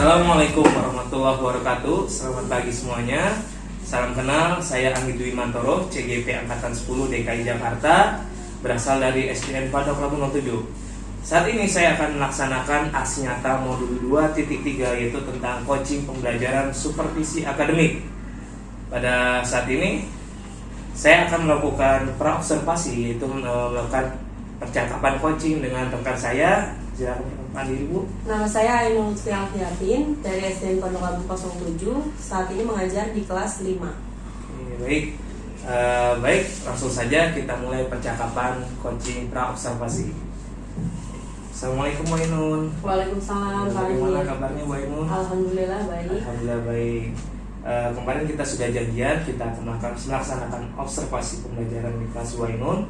Assalamualaikum warahmatullahi wabarakatuh. Selamat pagi semuanya. Salam kenal, saya Anggi Dwi Mantoro, CGP Angkatan 10 DKI Jakarta, berasal dari SDN Pondok Labu 07. Saat ini saya akan melaksanakan aksi nyata modul 2.3, yaitu tentang coaching pembelajaran supervisi akademik. Pada saat ini saya akan melakukan praobservasi, yaitu melakukan percakapan coaching dengan rekan saya. Silakan perkenalkan diri, Bu. Nama saya Ainul Lutfi Alfiatin dari SDN Pondok Labu 07. Saat ini mengajar di kelas 5. Baik, baik, langsung saja kita mulai percakapan coaching praobservasi. Assalamualaikum Bu Ainul. Waalaikumsalam. Bagaimana kabarnya Bu Ainul? Alhamdulillah baik. Alhamdulillah baik. Kemarin kita sudah janjian kita akan melaksanakan observasi pembelajaran di kelas Bu Ainul.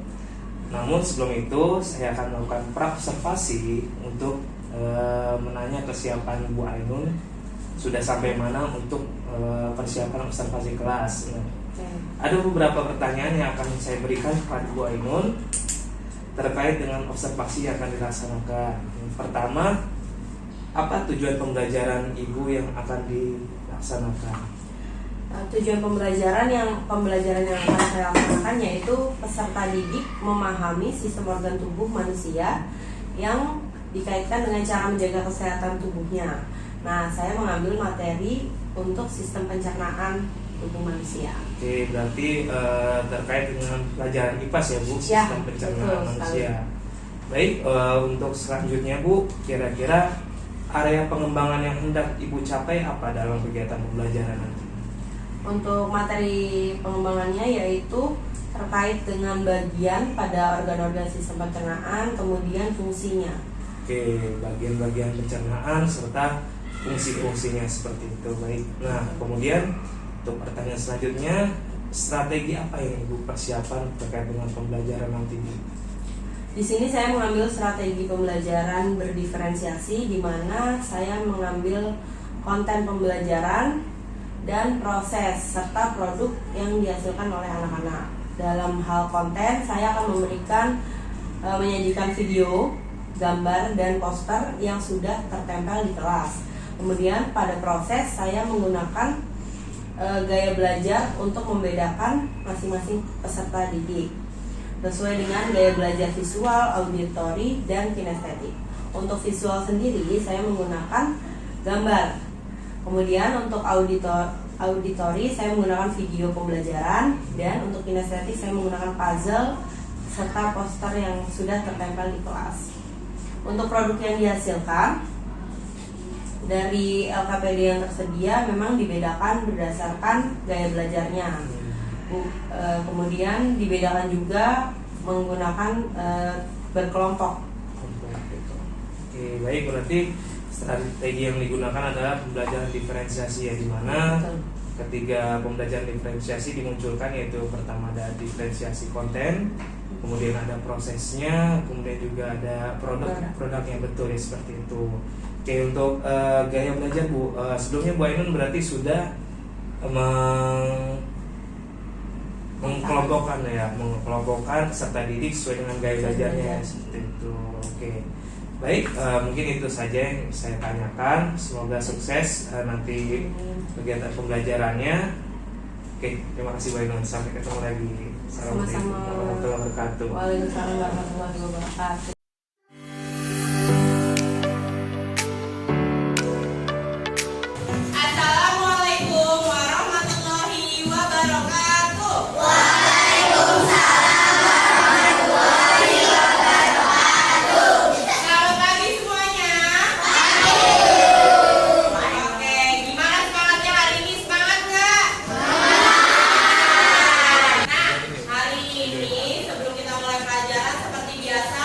Namun sebelum itu saya akan melakukan praobservasi untuk menanya kesiapan Bu Ainul sudah sampai mana untuk persiapan observasi kelas. Ada beberapa pertanyaan yang akan saya berikan kepada Bu Ainul terkait dengan observasi yang akan dilaksanakan. Pertama, apa tujuan pembelajaran Ibu yang akan dilaksanakan? Tujuan pembelajaran yang akan saya laksanakan yaitu peserta didik memahami sistem organ tubuh manusia yang dikaitkan dengan cara menjaga kesehatan tubuhnya. Nah, saya mengambil materi untuk sistem pencernaan tubuh manusia. Oke, berarti terkait dengan pelajaran IPAS ya Bu, ya, sistem pencernaan manusia. Sekali. Baik, untuk selanjutnya Bu, kira-kira area pengembangan yang hendak Ibu capai apa dalam kegiatan pembelajaran nanti? Untuk materi pengembangannya yaitu terkait dengan bagian pada organ-organ sistem pencernaan, kemudian fungsinya. Oke, bagian-bagian pencernaan serta fungsi-fungsinya seperti itu. Baik. Nah, kemudian untuk pertanyaan selanjutnya, strategi apa yang Ibu persiapan terkait dengan pembelajaran nanti? Di sini saya mengambil strategi pembelajaran berdiferensiasi, di mana saya mengambil konten pembelajaran dan proses serta produk yang dihasilkan oleh anak-anak. Dalam hal konten, saya akan menyajikan video, gambar, dan poster yang sudah tertempel di kelas. Kemudian pada proses saya menggunakan gaya belajar untuk membedakan masing-masing peserta didik sesuai dengan gaya belajar visual, auditori, dan kinestetik. Untuk visual sendiri saya menggunakan gambar. Kemudian untuk auditori saya menggunakan video pembelajaran, dan untuk kinestetik saya menggunakan puzzle serta poster yang sudah tertempel di kelas. Untuk produk yang dihasilkan dari LKPD yang tersedia memang dibedakan berdasarkan gaya belajarnya. Kemudian dibedakan juga menggunakan berkelompok. Oke, baik, berarti strategi yang digunakan adalah pembelajaran diferensiasi ya, di mana ketiga pembelajaran diferensiasi dimunculkan, yaitu pertama ada diferensiasi konten, kemudian ada prosesnya, kemudian juga ada produknya, betul ya, seperti itu. Oke, untuk gaya belajar Bu, sebelumnya Bu Ainun berarti sudah mengelompokkan peserta didik sesuai dengan gaya belajarnya ya, seperti itu. Oke. Baik, mungkin itu saja yang saya tanyakan. Semoga sukses nanti kegiatan pembelajarannya. Oke, terima kasih Bu Ainun. Sampai ketemu lagi. Assalamualaikum warahmatullahi wabarakatuh. Waalaikumsalam warahmatullahi wabarakatuh. Assalamualaikum warahmatullahi wabarakatuh. Selamat pagi semuanya. Oke, gimana semangatnya hari ini? Semangat nggak? Nah, hari ini sebelum kita mulai pelajaran seperti biasa,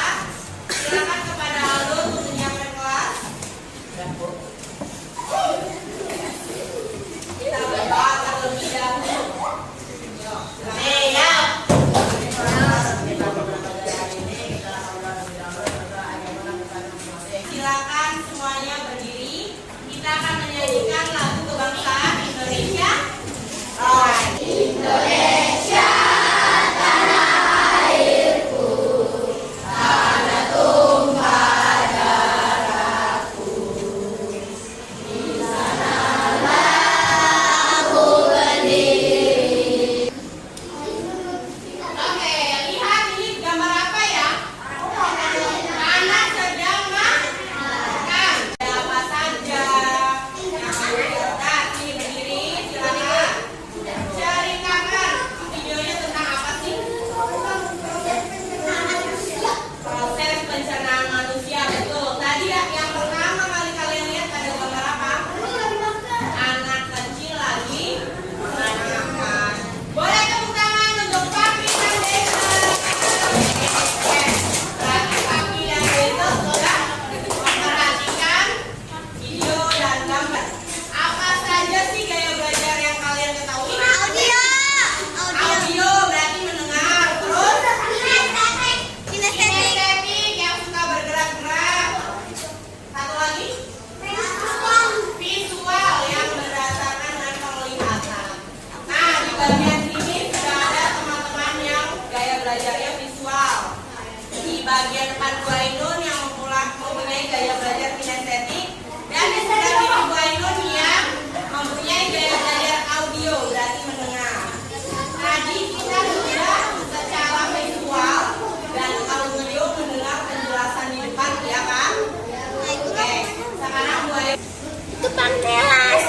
Tukang telas.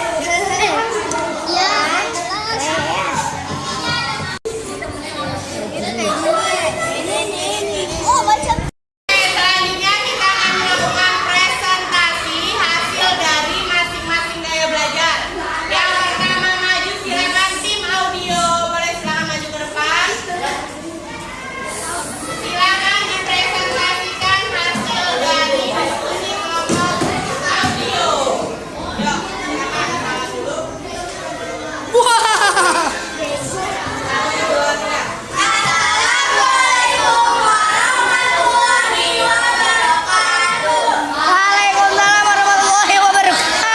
Ya. Oh, macam Selanjutnya kita akan melakukan presentasi hasil dari masing-masing gaya belajar. Yang pertama maju silakan tim audio, boleh silakan maju ke depan. Silakan dipresentasikan hasil dari diskusi kelompok audio. Yuk, silakan salah dulu. Satu, dua, tiga. Waalaikumsalam warahmatullahi wabarakatuh.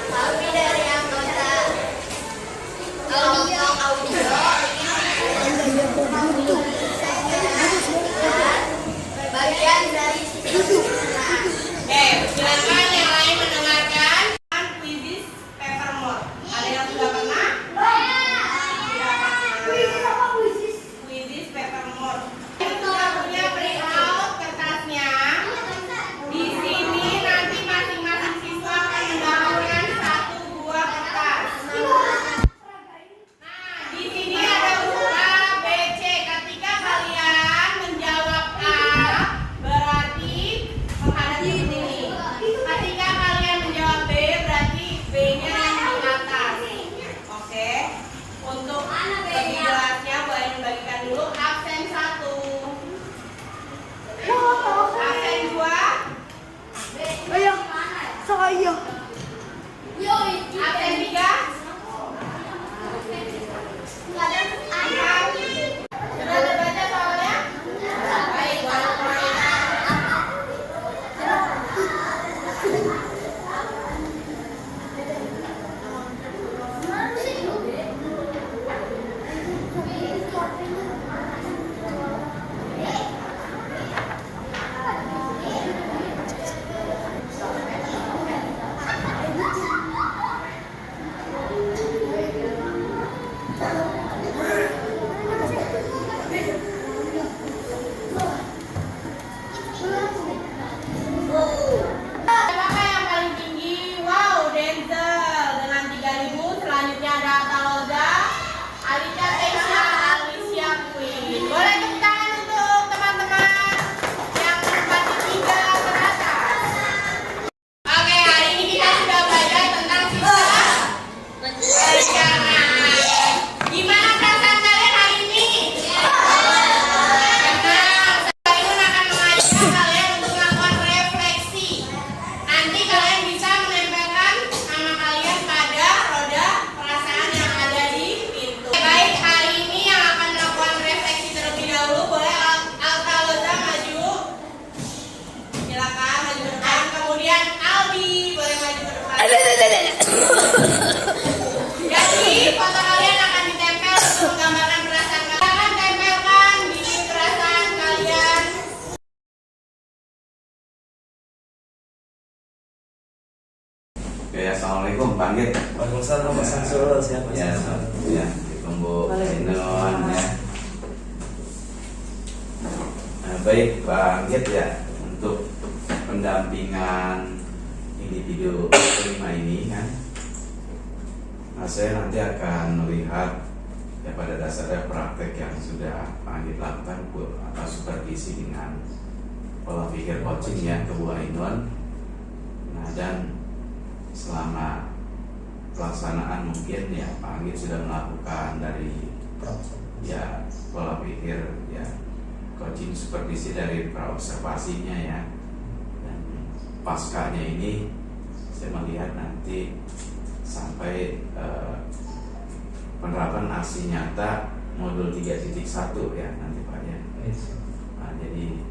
Kami dari anggota kelompok audio bagian dari Silakan yang lain mendengarkan. Quizzes Papermore. Ada yang sudah pernah? Quizzes Papermore. Yang sudah punya printout kertasnya. Di sini nanti masing-masing siswa akan mendapatkan satu buah kertas. Nah, di sini ada huruf A, B, C. Ketika kalian menjawab A, berarti menghadap seperti ini. Ketika kalian menjawab B, berarti B-nya yang di atas. Oke. Untuk lebih jelasnya boleh dibagikan dulu absen 1. Absen 2. Ayo, saya. Absen 3. Sudah terbaca soalnya? Baik, Siapa yang paling tinggi? Wow, Denzel dengan 3.000. Selanjutnya ada Ataloza, Alika Tesha, Alicia Queen. Boleh tepuk tangan untuk teman-teman yang menempati 3 teratas. Oke, hari ini kita sudah belajar tentang sisa perencanaan. Gimana perasaan kalian hari ini? Tenang, saya akan mengajak kalian untuk melakukan refleksi. Nanti kalian bisa menempelkan nama kalian pada roda perasaan yang ada di pintu. Baik, hari ini yang akan melakukan refleksi terlebih dahulu, boleh Altaloza maju. Silakan maju ke depan. Kemudian Albi boleh maju ke depan. Jadi foto kalian akan ditempel untuk menggambarkan perasaan kalian. Silakan tempelkan di perasaan kalian. Oke, assalamualaikum, Pak Anggit. Waalaikumsalam Mas Samsul, siapa Ya, ya, ditunggu Ainun ya. Nah, baik, Pak Anggit ya, untuk pendampingan individu kelima ini kan, nah saya nanti akan melihat ya pada dasarnya praktek yang sudah Pak Anggit lakukan atau supervisi dengan pola pikir coaching ya ke Bu Ainun. Nah, dan selama pelaksanaan mungkin ya Pak Anggit sudah melakukan dari ya pola pikir ya coaching supervisi dari praobservasinya ya, dan paskanya ini saya melihat nanti sampai penerapan aksi nyata modul 3.1 ya nanti Pak ya. Nah, jadi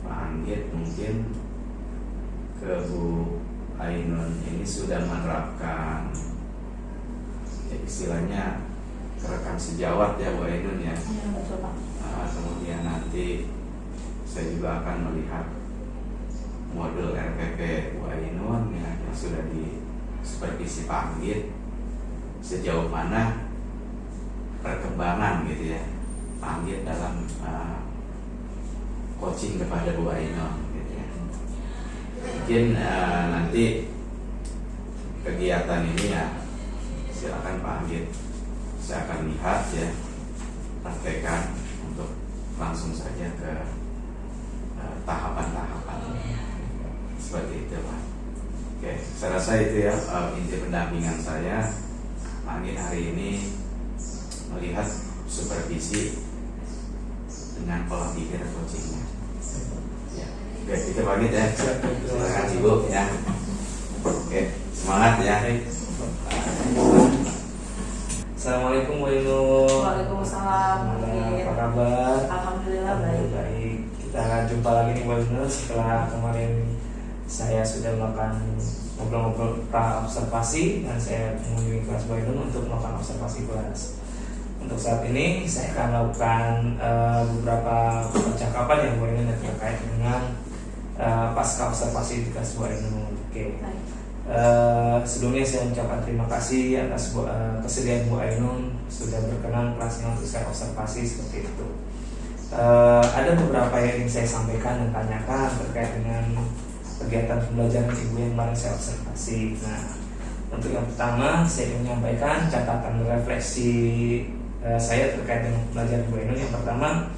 Pak Anggit mungkin ke Bu Ainun ini sudah menerapkan ya, istilahnya kerekam sejawat ya Bu Ainun ya. Ya, betul Pak. Kemudian nanti saya juga akan melihat modul RPP Bu Ainun ya, yang sudah di supervisi Pak Anggit, sejauh mana perkembangan gitu ya Pak Anggit dalam coaching kepada Bu Ainun gitu ya. Mungkin nanti kegiatan ini ya silakan Pak Anggit, saya akan lihat ya, praktekkan untuk langsung saja ke tahapan-tahapan seperti itu Pak. Oke, saya rasa itu ya inti pendampingan saya. Pak Anggit hari ini melihat supervisi dengan pola pikir coachingnya. Ya, oke, itu Pak Anggit ya. Terima kasih Bu ya. Oke, semangat ya. Assalamualaikum Bu Ainun. Waalaikumsalam. Apa kabar? Alhamdulillah baik. Baik. Kita akan jumpa lagi nih Bu Ainun setelah kemarin saya sudah melakukan ngobrol-ngobrol pra observasi dan saya mengunjungi kelas Bu Ainun untuk melakukan observasi kelas. Untuk saat ini saya akan melakukan beberapa percakapan yang Bu Ainun yang terkait dengan pasca observasi di kelas Bu Ainun. Oke. Sebelumnya saya mengucapkan terima kasih atas kesediaan Bu Ainun sudah berkenan kelasnya untuk saya observasi seperti itu. Ada beberapa yang ingin saya sampaikan dan tanyakan terkait dengan kegiatan pembelajaran Ibu yang kemarin saya observasi. Nah, untuk yang pertama saya ingin menyampaikan catatan refleksi saya terkait dengan pembelajaran Bu Ainun. Yang pertama,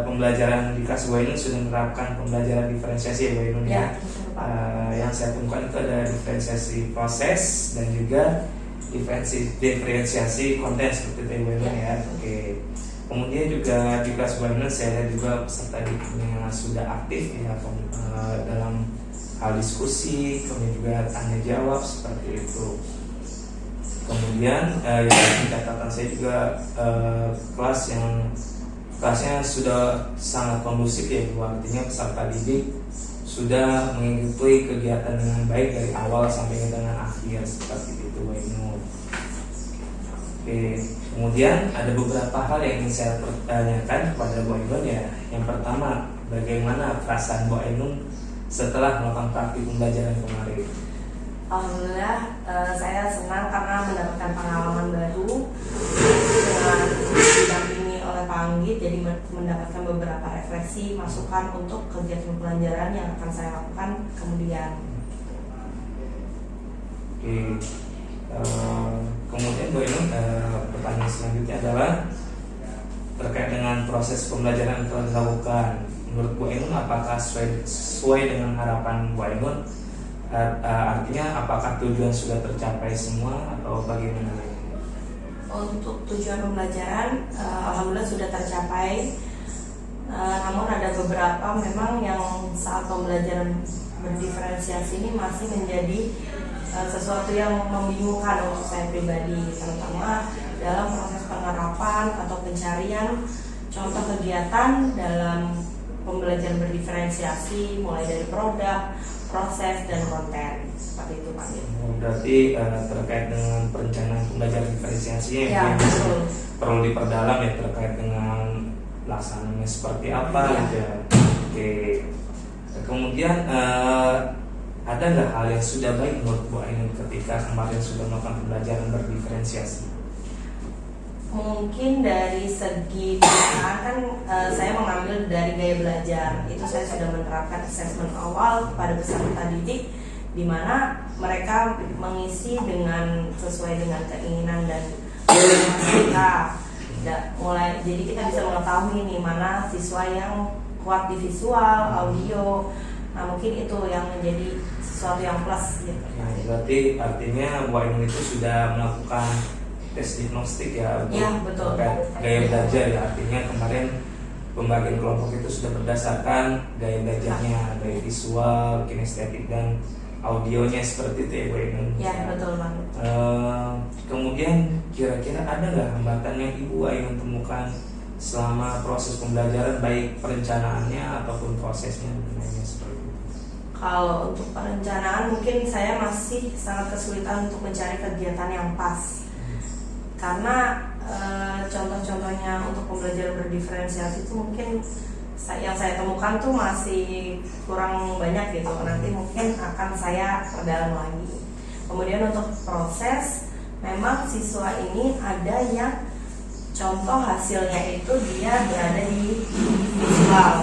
pembelajaran di kelas Bu Ainun sudah menerapkan pembelajaran diferensiasi ya Bu Ainun ya. Yang saya temukan itu ada diferensiasi proses dan juga diferensiasi konten seperti itu Bu Ainun ya. Oke. Kemudian juga di kelas Bu Ainun saya lihat juga peserta didiknya sudah aktif ya dalam hal diskusi, kemudian juga tanya jawab seperti itu. Kemudian yang catatan saya juga kelasnya sudah sangat kondusif ya Bu, artinya peserta didik sudah mengikuti kegiatan dengan baik dari awal sampai dengan akhir seperti itu Bu Ainun. Oke, kemudian ada beberapa hal yang ingin saya pertanyakan kepada Bu Ainun ya. Yang pertama, bagaimana perasaan Bu Ainun setelah melakukan praktik pembelajaran kemarin? Alhamdulillah saya senang karena mendapatkan pengalaman baru dengan didampingi oleh Pak Anggit, jadi mendapatkan beberapa refleksi masukan untuk kegiatan pembelajaran yang akan saya lakukan kemudian. Oke. Kemudian Bu Ainun, pertanyaan selanjutnya adalah terkait dengan proses pembelajaran yang telah dilakukan. Menurut Bu Ainun, apakah sesuai dengan harapan Bu Ainun? Artinya apakah tujuan sudah tercapai semua atau bagaimana? Untuk tujuan pembelajaran alhamdulillah sudah tercapai. Namun ada beberapa memang yang saat pembelajaran berdiferensiasi ini masih menjadi sesuatu yang membingungkan untuk saya pribadi, terutama dalam proses penerapan atau pencarian contoh kegiatan dalam pembelajaran berdiferensiasi, mulai dari produk, proses, dan konten seperti itu Pak. Berarti terkait dengan perencanaan pembelajaran diferensiasi Ya, betul. perlu diperdalam ya terkait dengan laksananya seperti apa ya. Oke. Kemudian ada nggak hal yang sudah baik menurut Bu Ainun ketika kemarin sudah melakukan pembelajaran berdiferensiasi? Mungkin dari segi penggunaan kan saya mengambil dari gaya belajar. Itu saya sudah menerapkan asesmen awal kepada peserta didik, di mana mereka mengisi dengan sesuai dengan keinginan dan mereka. Jadi kita bisa mengetahui nih mana siswa yang kuat di visual, audio. Nah mungkin itu yang menjadi sesuatu yang plus gitu. Nah, berarti artinya Bu Ainun itu sudah melakukan tes diagnostik ya untuk betul. Gaya belajar ya, artinya kemarin pembagian kelompok itu sudah berdasarkan gaya belajarnya, gaya visual, kinestetik dan audionya seperti itu ya Bu Ainun. Ya betul banget. Kemudian kira-kira ada nggak hambatan yang Ibu Ainun temukan selama proses pembelajaran, baik perencanaannya ataupun prosesnya sebenarnya seperti itu? Kalau untuk perencanaan mungkin saya masih sangat kesulitan untuk mencari kegiatan yang pas. Karena contoh-contohnya untuk pembelajaran berdiferensiasi itu mungkin yang saya temukan tuh masih kurang banyak gitu. Nanti mungkin akan saya perdalam lagi. Kemudian untuk proses, memang siswa ini ada yang contoh hasilnya itu dia berada di visual.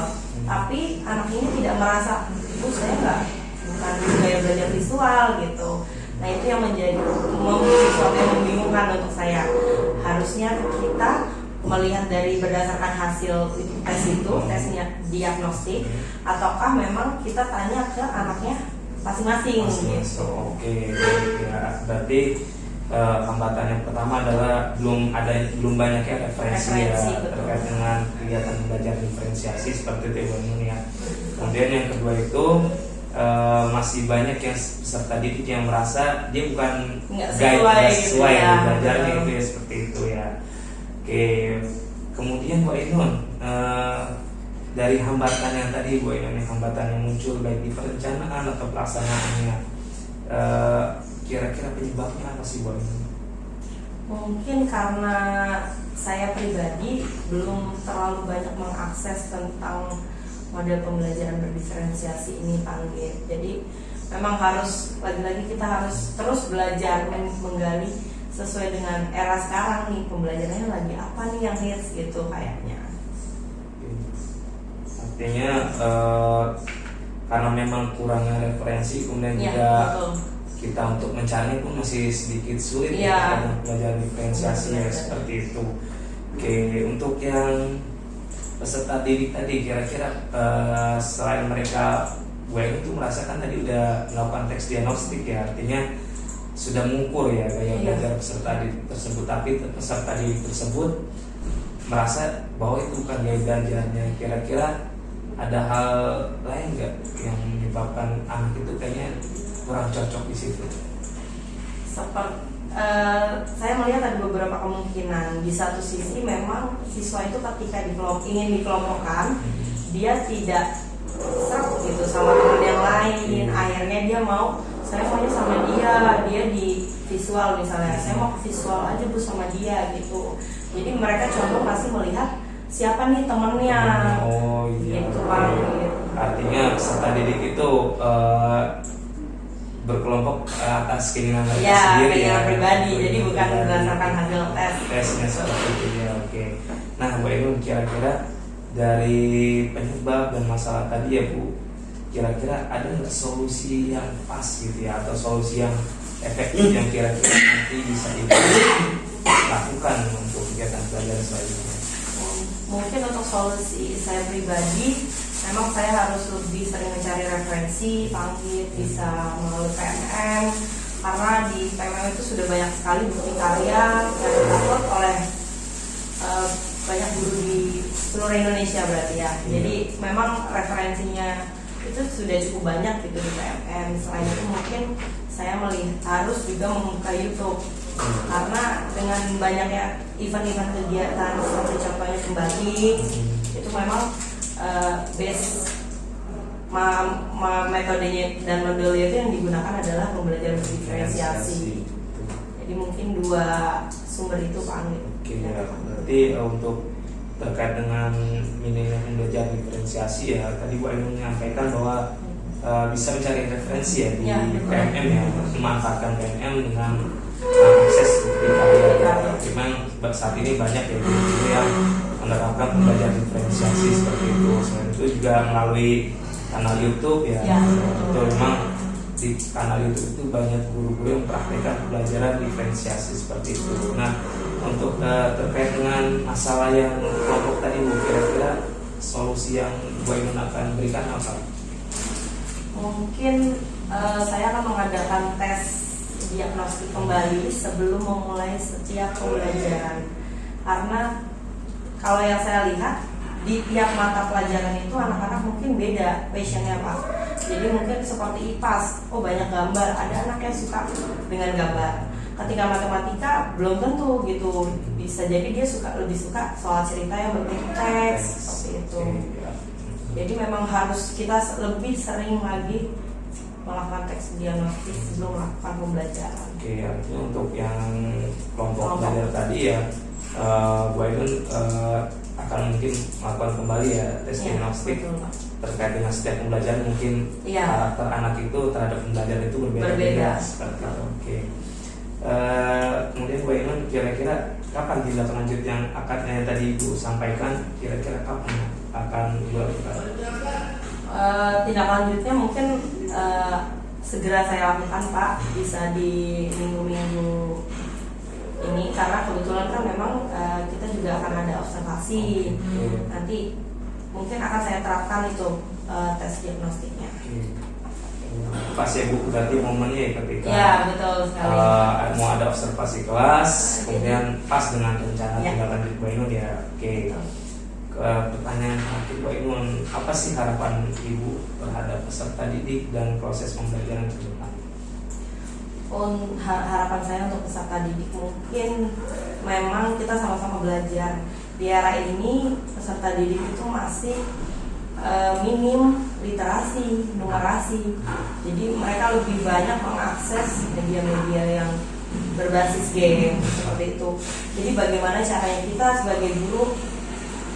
tapi anak ini tidak merasa, saya bukan gaya belajar visual gitu. Nah itu yang menjadi sesuatu yang membingungkan untuk saya. Harusnya kita melihat dari berdasarkan hasil tes itu, tesnya diagnostik, ataukah memang kita tanya ke anaknya masing-masing gitu. Oke, ya berarti hambatan yang pertama adalah belum banyaknya referensi ya terkait dengan kegiatan belajar diferensiasi seperti itu ya. Kemudian yang kedua itu masih banyak yang peserta didik yang merasa dia bukan nggak sesuai ya, belajarnya itu ya, seperti itu ya. Oke, kemudian Bu Ainun, dari hambatan yang tadi Bu Ainun, hambatan yang muncul baik di perencanaan atau pelaksanaannya, kira-kira penyebabnya apa sih Bu Ainun? Mungkin karena saya pribadi belum terlalu banyak mengakses tentang model pembelajaran berdiferensiasi ini Panggil. Jadi memang harus lagi-lagi kita harus terus belajar menggali sesuai dengan era sekarang nih, pembelajarannya lagi apa nih yang hits gitu kayaknya. Artinya karena memang kurangnya referensi, kemudian Ya, juga betul. kita untuk mencari pun masih sedikit sulit Ya. ya, pelajaran diferensiasi ya, seperti itu. Oke, untuk yang peserta didik tadi kira-kira selain mereka itu merasakan tadi udah melakukan teks diagnostik ya, artinya sudah mengukur ya gaya belajar peserta didik tersebut, tapi peserta didik tersebut merasa bahwa itu bukan gaya belajarnya. Kira-kira ada hal lain nggak yang menyebabkan anak itu kayaknya kurang cocok di situ? Saya melihat ada beberapa kemungkinan. Di satu sisi memang siswa itu ketika ingin dikelompokkan, dia tidak serap gitu sama teman yang lain. Akhirnya dia mau, saya maunya sama dia di visual misalnya, saya mau visual aja Bu sama dia gitu. Jadi mereka condong pasti melihat siapa nih temennya. Oh iya. Gitu Pak. Artinya peserta didik itu berkelompok atas keinginan mereka Ya, sendiri keinginan pribadi. Jadi bukan Pribadi. berdasarkan hasil tes. Tesnya seperti itu ya. Oke. Nah Bu Ainun, kira-kira dari penyebab dan masalah tadi ya Bu, kira-kira ada nggak solusi yang pas gitu ya, atau solusi yang efektif yang kira-kira nanti bisa dilakukan untuk kegiatan belajar selanjutnya? Mungkin untuk solusi saya pribadi, memang saya harus lebih sering mencari referensi, Panggil bisa melalui PMM, karena di PMM itu sudah banyak sekali bukti karya yang diupload oleh banyak guru di seluruh Indonesia berarti ya. Jadi memang referensinya itu sudah cukup banyak gitu di PMM. Selain itu mungkin saya harus juga membuka YouTube, karena dengan banyaknya event-event kegiatan seperti contohnya kembali itu memang metodenya dan modelnya itu yang digunakan adalah pembelajaran diferensiasi. Jadi mungkin dua sumber itu Pak Anggi. Oke, ya. Berarti untuk terkait dengan minimnya pembelajaran diferensiasi ya, tadi Bu Ainun menyampaikan bahwa bisa mencari referensi ya di PMM ya, memanfaatkan PMM dengan akses bukti karya. Memang saat ini banyak ya guru yang menerapkan pembelajaran diferensiasi seperti itu. Selain itu juga melalui kanal YouTube ya. Itu memang di kanal YouTube itu banyak guru-guru yang mempraktikkan pembelajaran diferensiasi seperti itu. Nah, untuk terkait dengan masalah yang kelompok tadi Bu, kira-kira solusi yang Bu Ainun akan berikan apa? Mungkin saya akan mengadakan tes diagnostik kembali sebelum memulai setiap pembelajaran, karena kalau yang saya lihat di tiap mata pelajaran itu anak-anak mungkin beda passionnya Pak. Jadi mungkin seperti IPAS, banyak gambar, ada anak yang suka dengan gambar. Ketika matematika belum tentu gitu, bisa jadi dia lebih suka soal cerita yang berbentuk teks seperti itu. Jadi memang harus kita lebih sering lagi melakukan teks diagnostik sebelum melakukan pembelajaran. Oke, artinya untuk yang kelompok belajar tadi ya, Bu Ainun akan mungkin melakukan kembali ya tes diagnostik terkait dengan setiap pembelajaran, mungkin karakter anak itu terhadap pembelajaran itu berbeda-beda seperti itu. Oke. Kemudian Bu Ainun, kira-kira kapan tindak lanjut yang tadi Ibu sampaikan, kira-kira kapan akan dilakukan? tindak lanjutnya mungkin segera saya lakukan Pak, bisa di minggu-minggu ini karena kebetulan kan memang kita juga akan ada observasi. Nanti mungkin akan saya terapkan itu tes diagnostiknya. Pas ya Bu, berarti momennya ya ketika Ya betul sekali. mau ada observasi kelas, kemudian pas dengan rencana Ya. tindak lanjut Bu Ainun ya. Oke. Pertanyaan terakhir Bu Ainun, apa sih harapan Ibu terhadap peserta didik dan proses pembelajaran ke depan? Harapan saya untuk peserta didik mungkin memang kita sama-sama belajar. Di era ini peserta didik itu masih minim literasi, numerasi. Jadi mereka lebih banyak mengakses media-media yang berbasis game seperti itu. Jadi bagaimana caranya kita sebagai guru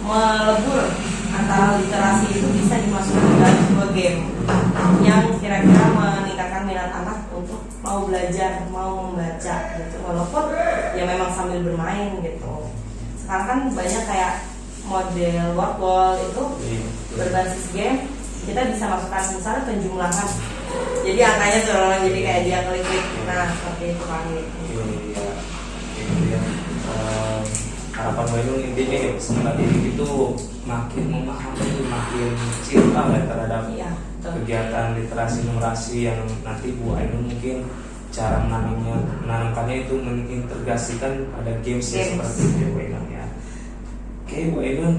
melebur antara literasi itu bisa dimasukkan dalam sebuah game yang kira-kira meningkatkan minat anak untuk mau belajar, mau membaca gitu. Walaupun ya memang sambil bermain gitu. Sekarang kan banyak kayak model workball itu berbasis game, kita bisa masukkan misalnya penjumlahan. Jadi angkanya turun, jadi kayak dia klik-klik. Nah, seperti itu kan. Harapan Bu Ainun intinya ya peserta didik itu makin memahami, makin cinta lah terhadap Iya, betul. kegiatan literasi numerasi yang nanti Bu Ainun mungkin cara menanamkannya itu mengintegrasikan pada games ya, seperti itu ya Bu Ainun ya. Oke Bu Ainun,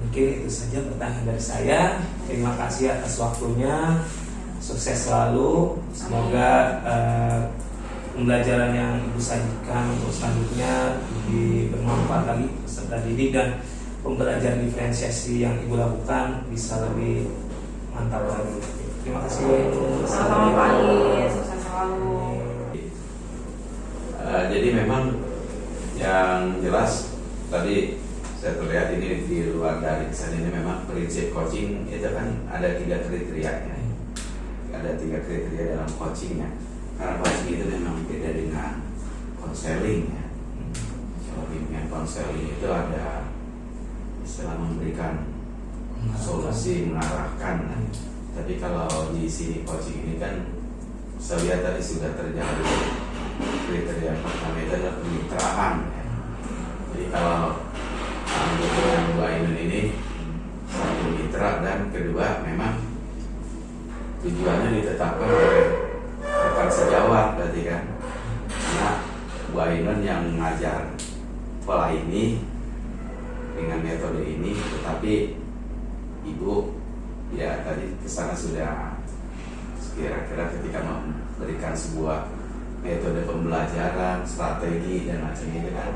mungkin itu saja pertanyaan dari saya. Terima kasih atas waktunya. Sukses selalu. Semoga pembelajaran yang Ibu sajikan untuk selanjutnya lebih bermanfaat lagi peserta didik dan pembelajaran diferensiasi yang Ibu lakukan bisa lebih mantap lagi. Terima kasih Bu Ainun. Sama-sama Pak Anies, sukses selalu. Jadi memang yang jelas tadi saya terlihat ini di luar dari kesan ini memang prinsip coaching itu kan ada 3 kriterianya. Ada 3 kriteria dalam coachingnya. Karena coaching itu memang beda dengan konseling ya. Kalau bimbingan konseling itu ada istilah memberikan solusi, mengarahkan. Tapi kalau di sini coaching ini kan saya lihat tadi sudah terjadi kriteria pertama itu adalah kemitraan ya. Jadi kalau dengan Bu Ainun ini satu mitra dan kedua memang tujuannya ditetapkan oleh rekan sejawat berarti kan. Karena Bu Ainun yang mengajar pola ini dengan metode ini, tetapi Ibu ya tadi kesana sudah kira-kira ketika memberikan sebuah metode pembelajaran, strategi dan macam itu kan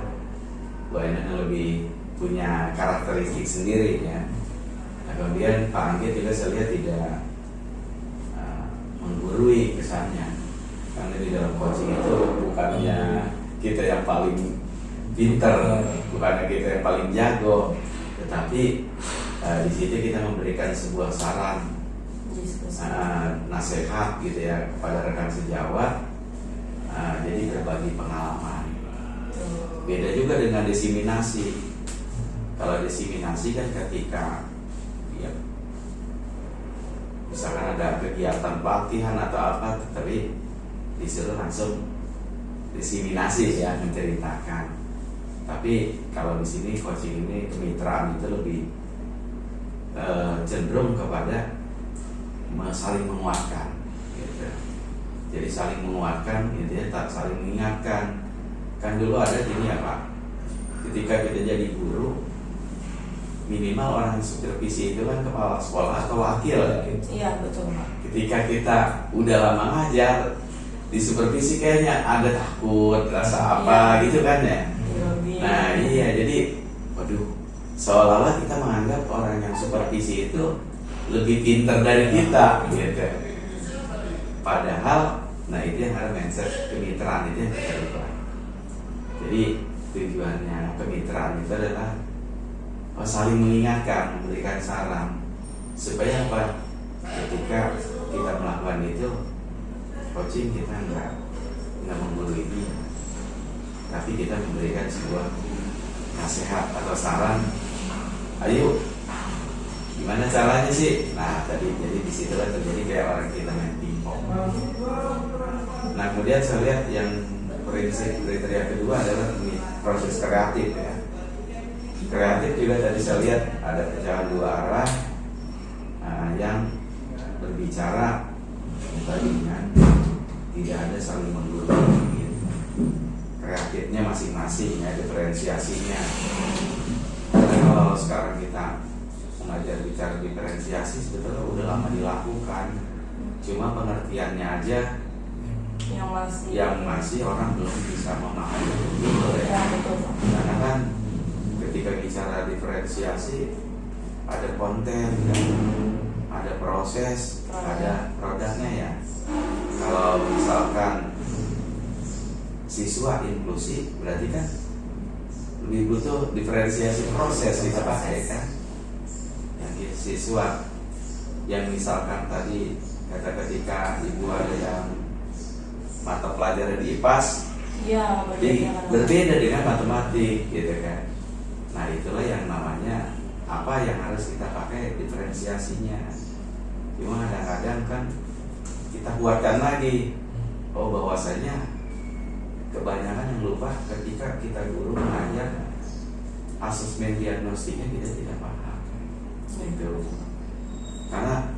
Bu Ainun lebih punya karakteristik sendiri ya. Nah, kemudian Pak Anggit juga saya lihat tidak menggurui kesannya, karena di dalam coaching itu bukannya kita yang paling pinter, bukannya kita yang paling jago, tetapi di situ kita memberikan sebuah saran, nasihat gitu ya kepada rekan sejawat. Jadi berbagi pengalaman. Beda juga dengan diseminasi. Kalau diseminasi kan ketika ya, misalkan ada kegiatan pelatihan atau apa, tapi disuruh langsung diseminasi ya, menceritakan. Tapi kalau di sini coaching ini kemitraan itu lebih cenderung kepada saling menguatkan gitu. Jadi saling menguatkan, intinya tak saling mengingatkan. Kan dulu ada gini ya Pak, ketika kita jadi guru, minimal orang yang supervisi itu kan kepala sekolah atau wakil ya. Iya betul Pak. Ketika kita udah lama ngajar, di supervisi kayaknya ada takut, rasa apa gitu kan ya. Nah iya, jadi waduh, seolah-olah kita menganggap orang yang supervisi itu lebih pintar dari kita gitu. Padahal, nah itu yang harus mindset kemitraan itu yang kita lupa. Jadi tujuannya kemitraan itu adalah saling mengingatkan, memberikan saran supaya apa? Ketika kita melakukan itu, coaching kita nggak menggurui dia, tapi kita memberikan sebuah nasihat atau saran. Ayo, Gimana caranya sih? Nah tadi jadi disitulah terjadi kayak orang kita main pingpong. Nah kemudian saya lihat yang prinsip kriteria kedua adalah proses kreatif ya. Kreatif juga tadi saya lihat ada pecahan dua arah yang berbicara tadinya tidak ada saling menggurui gitu. Kreatifnya masing-masing ya, diferensiasinya. Karena kalau sekarang kita mengajar bicara diferensiasi sebetulnya udah lama dilakukan, cuma pengertiannya aja yang masih orang belum bisa memahami gitu ya. Karena kan ketika bicara diferensiasi ada konten, ada proses, ada produknya ya. Kalau misalkan siswa inklusif berarti kan lebih butuh diferensiasi proses kita pakai kan. Yang siswa yang misalkan tadi kata ketika ibu ada yang mata pelajaran di IPAS berbeda dengan matematik gitu kan. Nah itulah yang namanya apa yang harus kita pakai diferensiasinya. Cuma kadang-kadang kan kita buatkan lagi, oh bahwasanya kebanyakan yang lupa ketika kita guru mengajar asesmen diagnostiknya kita tidak paham gitu. Karena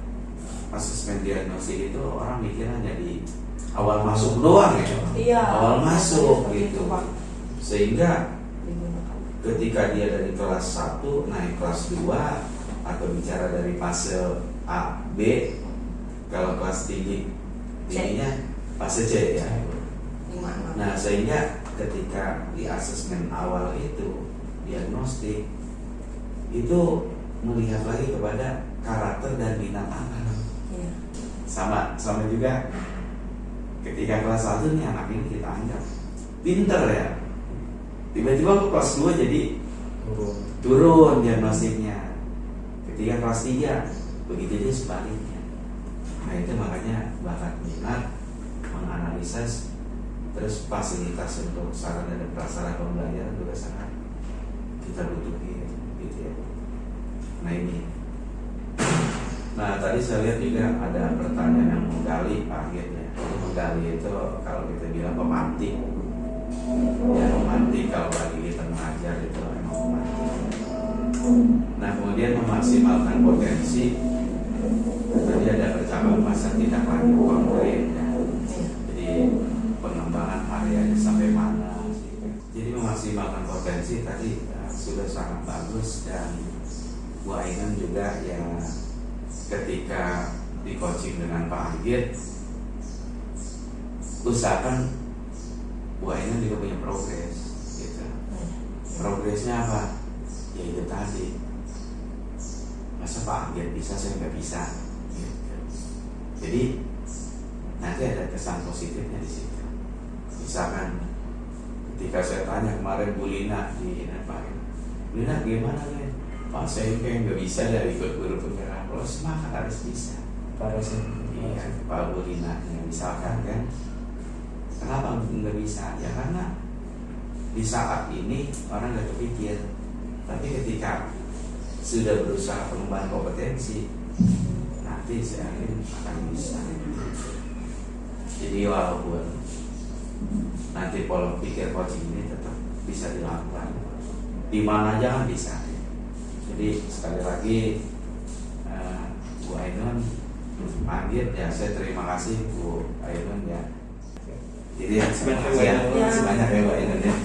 asesmen diagnostik itu orang mikir hanya di awal masuk doang ya. Iya, awal masuk itu, gitu. Pak. Sehingga ketika dia dari kelas 1 naik kelas 2 atau bicara dari fase A, B, kalau kelas tingginya fase C ya. Nah sehingga ketika di asesmen awal itu diagnostik itu melihat lagi kepada karakter dan minat anak. Sama juga ketika kelas 1 nih anak ini kita anggap pinter ya, tiba-tiba ke kelas 2 jadi turun diagnostiknya. Ketika kelas 3 begitu dia sebaliknya. Nah itu makanya bakat minat, menganalisa, terus fasilitas untuk sarana dan prasarana pembelajaran juga sangat kita butuhin gitu ya. Nah ini. Nah tadi saya lihat juga ada pertanyaan yang menggali akhirnya. Menggali itu kalau kita bilang pemantik. Ya pemantik kalau bagi kita mengajar itu memang pemantik. Nah kemudian memaksimalkan potensi. Tadi ada percakapan masa tindak lanjut konkret ya. Jadi pengembangan areanya sampai mana. Jadi memaksimalkan potensi tadi sudah sangat bagus. Dan Bu Ainun juga ya ketika di coaching dengan Pak Anggit, usahakan Bu Ainun juga punya progres gitu. Progresnya apa? Ya itu tadi, masa Pak Anggit bisa saya nggak bisa gitu. Jadi nanti ada kesan positifnya di situ. Misalkan ketika saya tanya kemarin Bu Lina di Pak, Lina gimana nih? Pak saya kayak nggak bisa dari ikut guru penggerak. Kalau semangat harus bisa. Iya, Pak Bu Lina misalkan kan, kenapa nggak bisa? Ya karena di saat ini orang nggak kepikir, tapi ketika sudah berusaha pengembangan kompetensi, nanti saya yakin akan bisa. Jadi walaupun nanti pola pikir coaching ini tetap bisa dilakukan, di mana aja kan bisa. Jadi sekali lagi Bu Ainun Anggit ya, saya terima kasih Bu Ainun ya. Jadi terima kasih ya, banyak ya Bu Ainun ya.